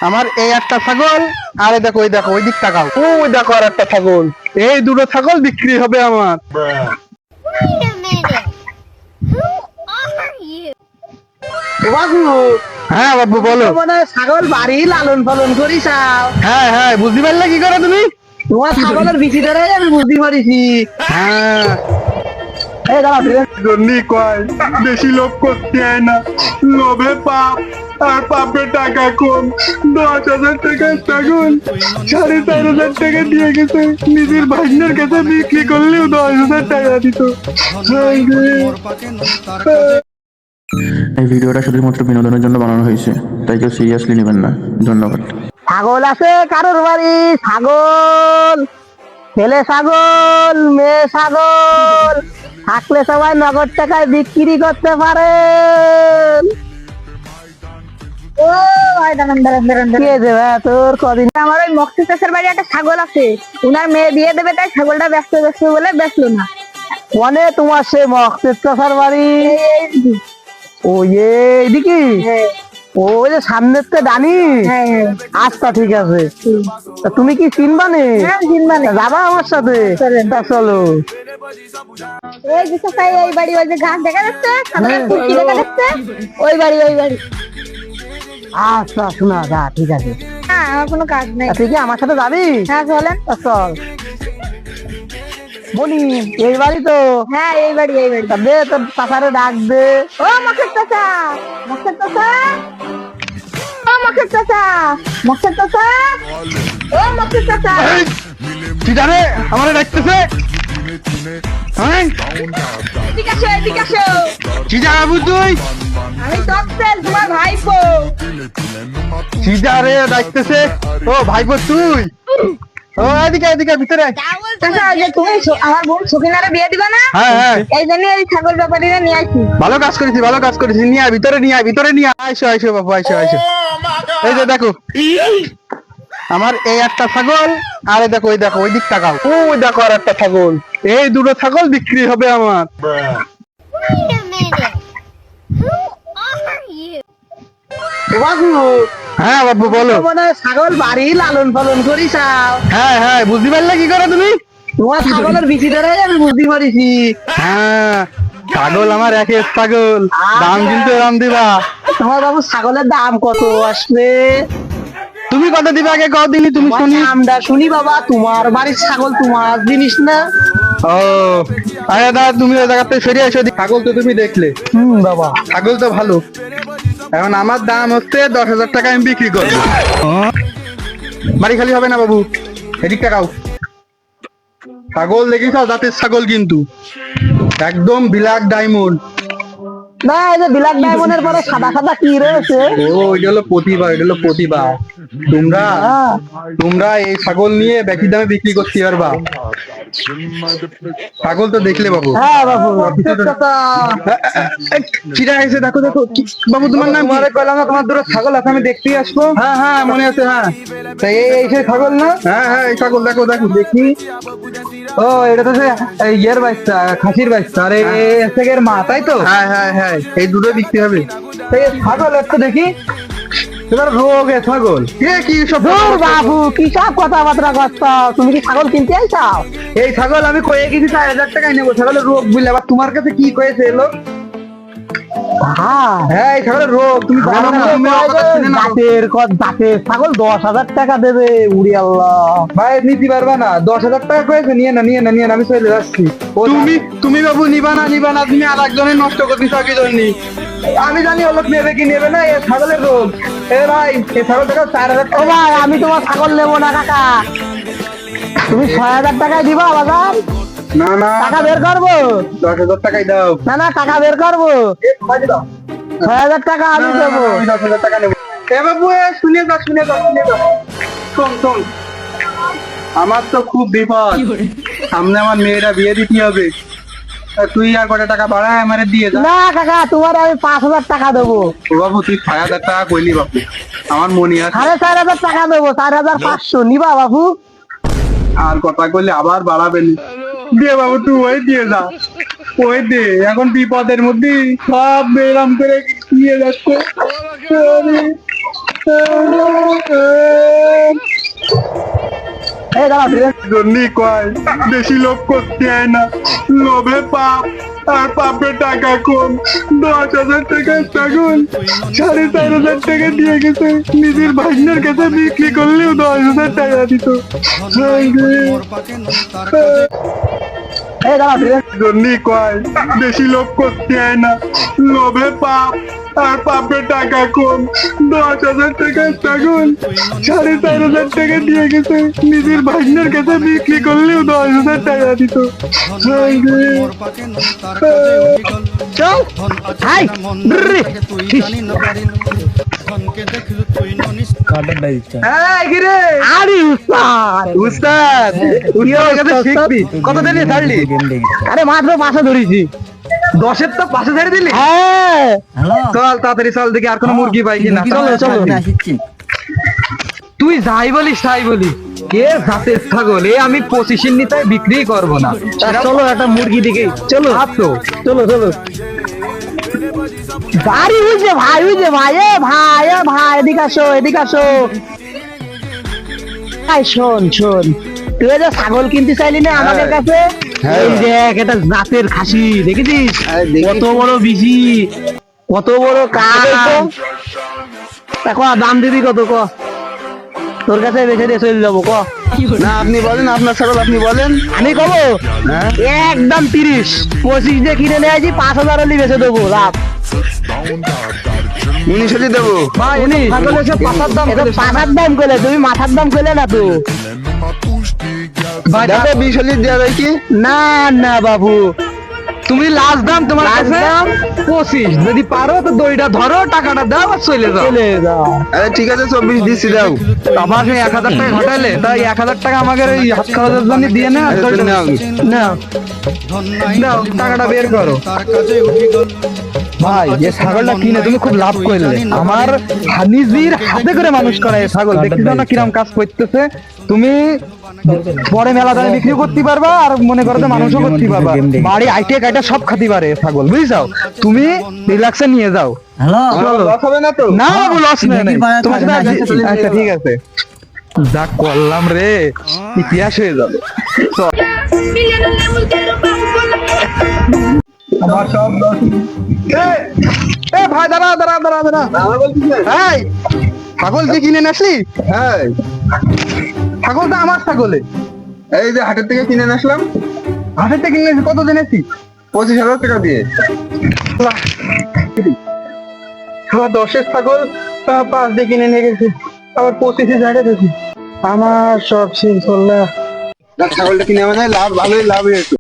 আমার এই একটা ছাগল, আরে দেখো ওই দেখো ওই দিক তাকাও, ওই দেখো আর একটা ছাগল। এই দুটো ছাগল বিক্রি হবে আমার। Wait a minute. Who are you? বাবু, হ্যাঁ বাবু বলো। মানে ছাগল বাড়ি লালন পালন করিস? হ্যাঁ হ্যাঁ, বুঝতে পারলে কি করে তুমি? তোমার ছাগলের বিচি ধরে আমি বুদ্ধি পারিছি। হ্যাঁ, এই দাঁড়া, জন্যই কয় বেশি লোভ করতে হয় না, লোভে পাপ আর পাপে টাকা কম। 10,000 টাকার ছাগল 4,500 টাকা দিয়ে গেছে, নিজের ভাগ্নের কাছে বিক্রি করলেও 10,000 টাকা দিত। এই ভিডিওটা শুধুমাত্র বিনোদনের জন্য বানানো হয়েছে, তাই কেউ সিরিয়াসলি নেবেন না। ধন্যবাদ। ছাগল আছে কারোর বাড়ি? ছাগল, ছেলে ছাগল, মেয়ে ছাগল থাকলে সবাই নগদ টাকায় বিক্রি করতে পারেন। ও ভাই দাঁড়ান দাঁড়ান দাঁড়ান কি দাঁড়ান। হয়েছে ভাই তোর? কদিন আমার ওই মকসুদ চাষের বাড়ি একটা ছাগল আছে, উনার মেয়ে বিয়ে দেবে, তাই ছাগলটা ব্যস্ত ব্যস্ত বলে বেচলো না। মানে তোমার সে মকসেদ চাষার বাড়ি? ও এইদিকে, ওই যে সামনের তো ডানি। হ্যাঁ হ্যাঁ আচ্ছা ঠিক আছে, তা তুমি কি চিনবা নে? হ্যাঁ, চিনবা নে। যাবা আমার সাথে? চলেন। তা চলো। এই যে চাচা, এই বাড়ি, ওই যে ঘাস দেখা যাচ্ছে, ছাগলের হ্যাঁ। কুর্তি দেখা যাচ্ছে, ওই বাড়ি ওই বাড়ি। আচ্ছা শোনা যা, ঠিক আছে। হ্যাঁ, আমার কোনো কাজ নেই। তা তুই কি আমার সাথে যাবি? হ্যাঁ চলেন। তা চল। বলি এই বাড়ি তো? হ্যাঁ এই বাড়ি এই বাড়ি। তা দে তোর চাচারে ডাক দে। ও মকসুদ চাচা, মকসুদ চাচা, ও মকসুদ চাচা, মকসুদ চাচা, ও মকসুদ চাচা। কি জানে আমারে ডাকতেছে? হ্যাঁ, এদিকে আসো এদিকে আসো, কি জানাবো তুই? আমি তপসেল, তোমার ভাইপো। কি জানে ডাকতেছে? ও ভাইপো তুই? ও এদিকে এদিকে ভিতরে। চাচা, ওই যে তুমি আমার বোন সকিনারে বিয়ে দিবা না, হ্যাঁ হ্যাঁ, এই জন্য এই ছাগল ব্যাপারীরা নিয়ে আসি। ভালো কাজ করেছি, ভালো কাজ করেছি। নিয়ে আয়, ভিতরে নিয়ে আয়, ভিতরে নিয়ে আয়। আইসো আইসো বাবু, আইসো আইসো। এই যে দেখো, আমার এই একটা ছাগল, আরে দেখো ওই দেখো ওই দিক তাকাও, ওই দেখো আর একটা ছাগল। এই দুটো ছাগল বিক্রি হবে আমার। Wait a minute. Who are you? বাবু, হ্যাঁ বাবু বলো। মানে ছাগল বাড়ি লালন পালন করিস? হ্যাঁ হ্যাঁ, বুঝতে পারলে কি করে তুমি? তোমার ছাগলের বিচি ধরে আমি বুদ্ধি পারিছি। হ্যাঁ, ছাগল আমার একের ছাগল, দাম কিন্তু এরম দিবা। তোমার বাবু ছাগলের দাম কত আসবে? তুমি কত দিবে আগে কও দিনি, তুমি শুনি। দামটা শুনি বাবা, তোমার বাড়ির ছাগল তোমার জিনিস না? ও আরে দাদা, তুমি ওই জায়গাতে সরিয়ে এসো। ছাগল তো তুমি দেখলে, বাবা। ছাগল তো ভালো। এখন আমার দাম হচ্ছে 10,000 টাকা, আমি বিক্রি করবো। বাড়ি খালি হবে না বাবু, এদিক টাকাও। ছাগল দেখিস, জাতের ছাগল কিন্তু একদম ব্ল্যাক ডায়মন্ড। না, এই যে ব্ল্যাক ডায়মন্ডের পরে সাদা সাদা কি রয়েছে? ও ওইটা হলো প্রতিভা, এটা হলো প্রতিভা। তোমরা তোমরা এই ছাগল নিয়ে বেশি দামে বিক্রি করতে পারবা। ছাগল তো দেখলে বাবু। হ্যাঁ বাবু। চিরা এসে দেখো দেখো বাবু, তোমার নাম কি? কইলাম না তোমার দুটো ছাগল আছে, আমি দেখতেই আসবো। হ্যাঁ হ্যাঁ মনে আছে, হ্যাঁ। তাই এই সেই ছাগল না? হ্যাঁ হ্যাঁ, এই ছাগল দেখো দেখো দেখি। ও এটা তো এই ইয়ের বাচ্চা, খাসির বাচ্চা। আরে এর মা, তাই তো? হ্যাঁ হ্যাঁ হ্যাঁ, এই দুটো বিক্রি হবে। এই ছাগল একটু দেখি, এবার রোগ এ ছাগল। কি সব দূর বাবু, কি সব কথাবার্তা করছো? তুমি কি ছাগল কিনতে চাও? এই ছাগল আমি কয়ে গেছি 4,000 টাকায় নেবো। ছাগলের রোগ বুঝলে, আবার তোমার কাছে কি কয়েছে এলো? হ্যাঁ, এই ছাগলের রোগ তুমি জানো না, তুমি ওর কথা শুনে নাও। জাতের ছাগল 10,000 টাকা দেবে? উড়ি আল্লাহ। ভাই নিতে পারবা না, 10,000 টাকা কয়েছে। নিয়ে না নিয়ে না নিয়ে না, আমি চলে যাচ্ছি। তুমি বাবু নিবা না নিবা না, তুমি আর একজনের নষ্ট করতে আগে জন্য। আমি জানি ও লোক নেবে কি নেবে না, এ ছাগলের রোগ। এ ভাই, এই ছাগল টাকা 4,000 ও টাকা। ভাই, আমি তোমার ছাগল নেবো না কাকা। তুমি 6,000 টাকায় দিবা বাজার? না না, টাকা বের করবো। 10,000 টাকাই দাও। না না, টাকা বের করবো। 6,000 টাকা আমি দেবো। আমি 10,000 টাকা নেবো। এ বাবু, শুনে যা শুনে যা শুনে যা। শোন শোন, আমার তো খুব বিপদ। সামনে আমার মেয়েরা বিয়ে দিতে হবে। তা তুই আর কত টাকা বাড়ায় আমারে দিয়ে যা। না কাকা, তোমার আমি 5,000 টাকা দেবো। ও বাবু, তুই 6,000 টাকা কইলি বাবু, আমার মনে আছে। 4,500 টাকা দেবো। 4,500 নিবা বাবু? আর কথা কইলে আবার বাড়াবেন। দিয়ে বাবু, তুই ওই দিয়ে যা, ওই দে। এখন বিপদের মধ্যে সব বেরাম করে নিয়ে যাচ্ছে। দাঁড়া জন্যই কয় বেশি লোভ করতে হয় না, লোভে পাপ আর পাপে টাকা কম। 10,000 টাকার ছাগল 4,500 টাকা দিয়ে গেছে, নিজের ভাগ্নের কাছে বিক্রি করলেও 10,000 টাকা দিত। এই দাঁড়া জন্যই কয় বেশি লোভ করতে হয় না, লোভে পাপ আর পাপে টাকা কম। 10,000 টাকার ছাগল 4,500 টাকা দিয়ে গেছে, নিজের ভাগ্নের কাছে বিক্রি করলেও 10,000 টাকা দিত। চল হাই আরে উস্তাদ উস্তাদ উস্তাদের কাছে শিখবি, কত দিনে ছাড়লি? আরে মাত্র 500 ধরেছি। 10-এর তো 500 ছেড়ে দিলি? হ্যাঁ চল তাড়াতাড়ি চল, দেখি আর কোনো মুরগি পাই কিনা। চলো চলো তুই যাই বলিস তাই বলি, কে জাতের ছাগল এ আমি 25-এর নিতে বিক্রি করবো না। চলো একটা মুরগি দিকে চলো আসো চলো চলো বাড়ি হয়েছে ভাই হয়েছে ভাই এ ভাই এ ভাই এদিকে আসো এদিকে আসো। ভাই শোন শোন, তুই যে ছাগল কিনতে চাইলি না আমাদের কাছে, এই দেখ এটা জাতের খাসি দেখেছিস, কত বড় বিশি, কত বড় কাজ। দেখো দাম দিবি কত ক, তোর কাছে বেঁচে দিয়ে চলে যাবো ক। না আপনি বলেন, আপনার ছাগল আপনি বলেন। আমি কব একদম 30, 25 দিয়ে কিনে নিয়ে আসি, 5,000 হলে বেঁচে দেবো লাভ। 19 দেবো ভাই ছাগল এসে পাঁচার দাম কইলে, পাঁচার দাম কইলে তুমি মাথার দাম কইলে না তো। ভাই দেখো 20 হলে দেওয়া যায় কি? না না বাবু, তুমি লাস্ট দাম তোমার Last কাছে দাম? 25, যদি পারো তো দড়িটা ধরো, টাকাটা দাও আর চলে যাও। চলে যাও। আরে ঠিক আছে 24 দিচ্ছি দাও। আমার সেই 1,000 টাকা ঘটাইলে, তাই 1,000 টাকা আমাকে ওই হাত খরচের জন্য দিয়ে না। নাও দাও টাকাটা বের করো। ভাই এই ছাগলটা কিনে তুমি খুব লাভ করলে, আমার নিজের হাতে করে মানুষ করা এই ছাগল, দেখতে না কিরম কাজ করতেছে। তুমি পরে মেলা দামে বিক্রি করতে পারবা, আর মনে করো যে মানুষও করতে পারবা, বাড়ি আইটে কাইটা সব খাতে পারে এই ছাগল, বুঝছাও? তুমি রিল্যাক্সে নিয়ে যাও। হ্যালো লস হবে না তো? না বাবু লস নেই, তোমার সাথে আচ্ছা ঠিক আছে, যা করলাম রে ইতিহাস হয়ে যাবে। চল। আমার সব লস। এ ভাই দাঁড়া দাঁড়া দাঁড়া দাঁড়া, এই ছাগল যে কিনে আসলি? হ্যাঁ ছাগলটা আমার ছাগলে, এই যে হাটের থেকে কিনে আসলাম। হাটের থেকে কিনে কত জেনেছি? 25,000 টাকা দিয়ে। আমার 10-এর ছাগল 5 দিয়ে কিনে নিয়ে গেছে, আবার 25-এ জায়গা দেখি। আমার সব শেষ হল। ছাগলটা কিনে আমাদের লাভ, ভালোই লাভ হয়েছে।